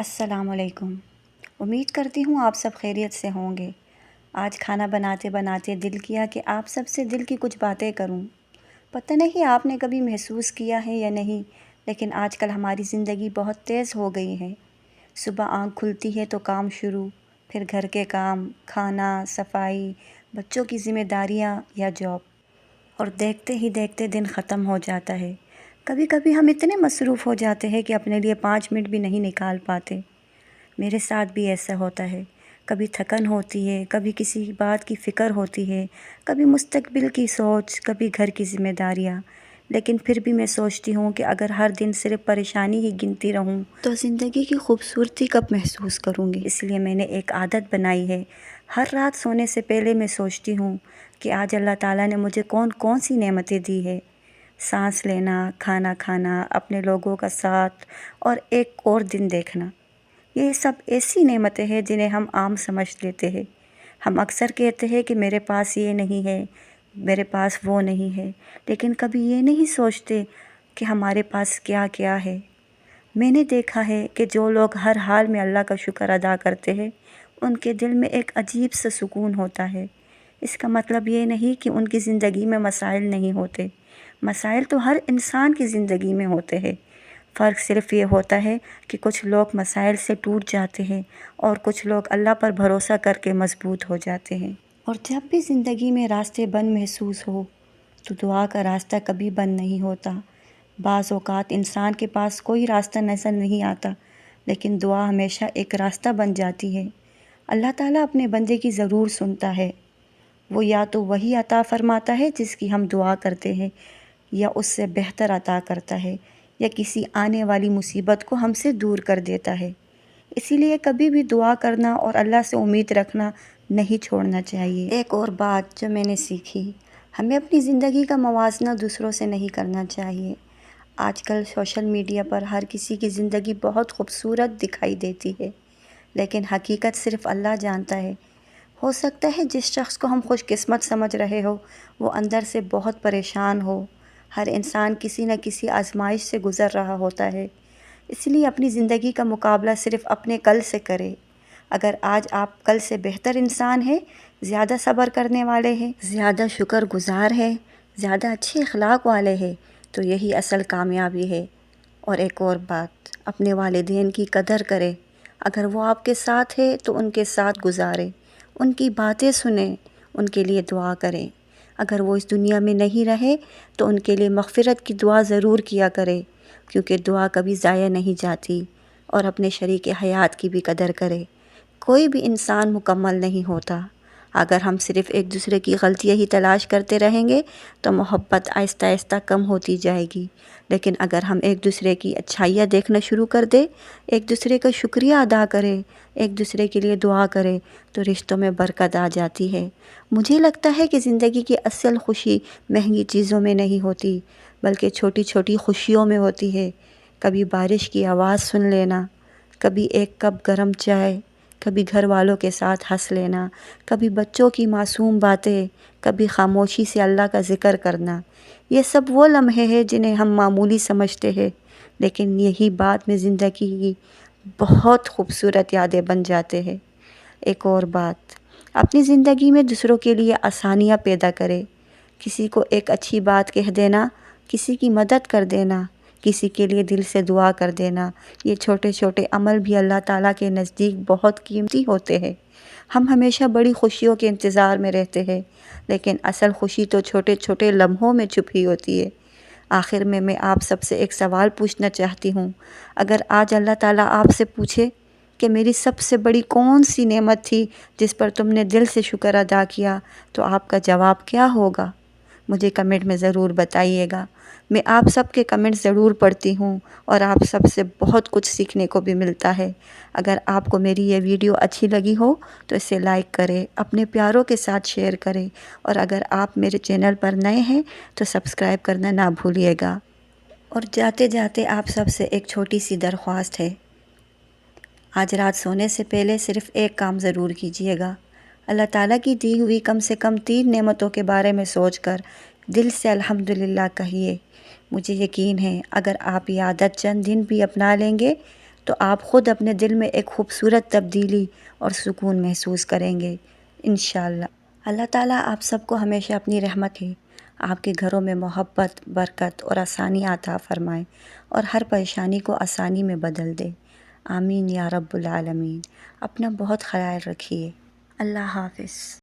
السلام علیکم۔ امید کرتی ہوں آپ سب خیریت سے ہوں گے۔ آج کھانا بناتے بناتے دل کیا کہ آپ سب سے دل کی کچھ باتیں کروں۔ پتہ نہیں آپ نے کبھی محسوس کیا ہے یا نہیں، لیکن آج کل ہماری زندگی بہت تیز ہو گئی ہے۔ صبح آنکھ کھلتی ہے تو کام شروع، پھر گھر کے کام، کھانا، صفائی، بچوں کی ذمہ داریاں یا جاب، اور دیکھتے ہی دیکھتے دن ختم ہو جاتا ہے۔ کبھی کبھی ہم اتنے مصروف ہو جاتے ہیں کہ اپنے لیے 5 منٹ بھی نہیں نکال پاتے۔ میرے ساتھ بھی ایسا ہوتا ہے۔ کبھی تھکن ہوتی ہے، کبھی کسی بات کی فکر ہوتی ہے، کبھی مستقبل کی سوچ، کبھی گھر کی ذمہ داریاں، لیکن پھر بھی میں سوچتی ہوں کہ اگر ہر دن صرف پریشانی ہی گنتی رہوں تو زندگی کی خوبصورتی کب محسوس کروں گی۔ اس لیے میں نے ایک عادت بنائی ہے۔ ہر رات سونے سے پہلے میں سوچتی ہوں کہ آج اللہ تعالیٰ نے مجھے کون کون سی نعمتیں دی ہے۔ سانس لینا، کھانا کھانا، اپنے لوگوں کا ساتھ، اور ایک اور دن دیکھنا۔ یہ سب ایسی نعمتیں ہیں جنہیں ہم عام سمجھ لیتے ہیں۔ ہم اکثر کہتے ہیں کہ میرے پاس یہ نہیں ہے، میرے پاس وہ نہیں ہے، لیکن کبھی یہ نہیں سوچتے کہ ہمارے پاس کیا کیا ہے۔ میں نے دیکھا ہے کہ جو لوگ ہر حال میں اللہ کا شکر ادا کرتے ہیں، ان کے دل میں ایک عجیب سا سکون ہوتا ہے۔ اس کا مطلب یہ نہیں کہ ان کی زندگی میں مسائل نہیں ہوتے۔ مسائل تو ہر انسان کی زندگی میں ہوتے ہیں۔ فرق صرف یہ ہوتا ہے کہ کچھ لوگ مسائل سے ٹوٹ جاتے ہیں اور کچھ لوگ اللہ پر بھروسہ کر کے مضبوط ہو جاتے ہیں۔ اور جب بھی زندگی میں راستے بند محسوس ہو تو دعا کا راستہ کبھی بند نہیں ہوتا۔ بعض اوقات انسان کے پاس کوئی راستہ نظر نہیں آتا، لیکن دعا ہمیشہ ایک راستہ بن جاتی ہے۔ اللہ تعالیٰ اپنے بندے کی ضرور سنتا ہے۔ وہ یا تو وہی عطا فرماتا ہے جس کی ہم دعا کرتے ہیں، یا اس سے بہتر عطا کرتا ہے، یا کسی آنے والی مصیبت کو ہم سے دور کر دیتا ہے۔ اسی لیے کبھی بھی دعا کرنا اور اللہ سے امید رکھنا نہیں چھوڑنا چاہیے۔ ایک اور بات جو میں نے سیکھی، ہمیں اپنی زندگی کا موازنہ دوسروں سے نہیں کرنا چاہیے۔ آج کل سوشل میڈیا پر ہر کسی کی زندگی بہت خوبصورت دکھائی دیتی ہے، لیکن حقیقت صرف اللہ جانتا ہے۔ ہو سکتا ہے جس شخص کو ہم خوش قسمت سمجھ رہے ہو، وہ اندر سے بہت پریشان ہو۔ ہر انسان کسی نہ کسی آزمائش سے گزر رہا ہوتا ہے، اس لیے اپنی زندگی کا مقابلہ صرف اپنے کل سے کرے۔ اگر آج آپ کل سے بہتر انسان ہیں، زیادہ صبر کرنے والے ہیں، زیادہ شکر گزار ہیں، زیادہ اچھے اخلاق والے ہیں، تو یہی اصل کامیابی ہے۔ اور ایک اور بات، اپنے والدین کی قدر کرے۔ اگر وہ آپ کے ساتھ ہے تو ان کے ساتھ گزارے، ان کی باتیں سنیں، ان کے لیے دعا کریں۔ اگر وہ اس دنیا میں نہیں رہے تو ان کے لیے مغفرت کی دعا ضرور کیا کرے، کیونکہ دعا کبھی ضائع نہیں جاتی۔ اور اپنے شریک حیات کی بھی قدر کرے۔ کوئی بھی انسان مکمل نہیں ہوتا۔ اگر ہم صرف ایک دوسرے کی غلطیاں ہی تلاش کرتے رہیں گے تو محبت آہستہ آہستہ کم ہوتی جائے گی، لیکن اگر ہم ایک دوسرے کی اچھائیاں دیکھنا شروع کر دیں، ایک دوسرے کا شکریہ ادا کریں، ایک دوسرے کے لیے دعا کریں، تو رشتوں میں برکت آ جاتی ہے۔ مجھے لگتا ہے کہ زندگی کی اصل خوشی مہنگی چیزوں میں نہیں ہوتی، بلکہ چھوٹی چھوٹی خوشیوں میں ہوتی ہے۔ کبھی بارش کی آواز سن لینا، کبھی ایک کپ گرم چائے، کبھی گھر والوں کے ساتھ ہنس لینا، کبھی بچوں کی معصوم باتیں، کبھی خاموشی سے اللہ کا ذکر کرنا۔ یہ سب وہ لمحے ہیں جنہیں ہم معمولی سمجھتے ہیں، لیکن یہی بعد میں زندگی کی بہت خوبصورت یادیں بن جاتے ہیں۔ ایک اور بات، اپنی زندگی میں دوسروں کے لیے آسانیاں پیدا کرے۔ کسی کو ایک اچھی بات کہہ دینا، کسی کی مدد کر دینا، کسی کے لیے دل سے دعا کر دینا، یہ چھوٹے چھوٹے عمل بھی اللہ تعالیٰ کے نزدیک بہت قیمتی ہوتے ہیں۔ ہم ہمیشہ بڑی خوشیوں کے انتظار میں رہتے ہیں، لیکن اصل خوشی تو چھوٹے چھوٹے لمحوں میں چھپی ہوتی ہے۔ آخر میں آپ سب سے ایک سوال پوچھنا چاہتی ہوں۔ اگر آج اللہ تعالیٰ آپ سے پوچھے کہ میری سب سے بڑی کون سی نعمت تھی جس پر تم نے دل سے شکر ادا کیا، تو آپ کا جواب کیا ہوگا؟ مجھے کمنٹ میں ضرور بتائیے گا۔ میں آپ سب کے کمنٹ ضرور پڑھتی ہوں اور آپ سب سے بہت کچھ سیکھنے کو بھی ملتا ہے۔ اگر آپ کو میری یہ ویڈیو اچھی لگی ہو تو اسے لائک کریں، اپنے پیاروں کے ساتھ شیئر کریں، اور اگر آپ میرے چینل پر نئے ہیں تو سبسکرائب کرنا نہ بھولیے گا۔ اور جاتے جاتے آپ سب سے ایک چھوٹی سی درخواست ہے، آج رات سونے سے پہلے صرف ایک کام ضرور کیجیے گا۔ اللہ تعالیٰ کی دی ہوئی کم سے کم 3 نعمتوں کے بارے میں سوچ کر دل سے الحمدللہ کہیے۔ مجھے یقین ہے اگر آپ یہ عادت چند دن بھی اپنا لیں گے تو آپ خود اپنے دل میں ایک خوبصورت تبدیلی اور سکون محسوس کریں گے انشاءاللہ۔ اللہ تعالیٰ آپ سب کو ہمیشہ اپنی رحمت ہے، آپ کے گھروں میں محبت، برکت اور آسانی عطا فرمائے اور ہر پریشانی کو آسانی میں بدل دے۔ آمین یا رب العالمین۔ اپنا بہت خیال رکھیے۔ اللہ حافظ۔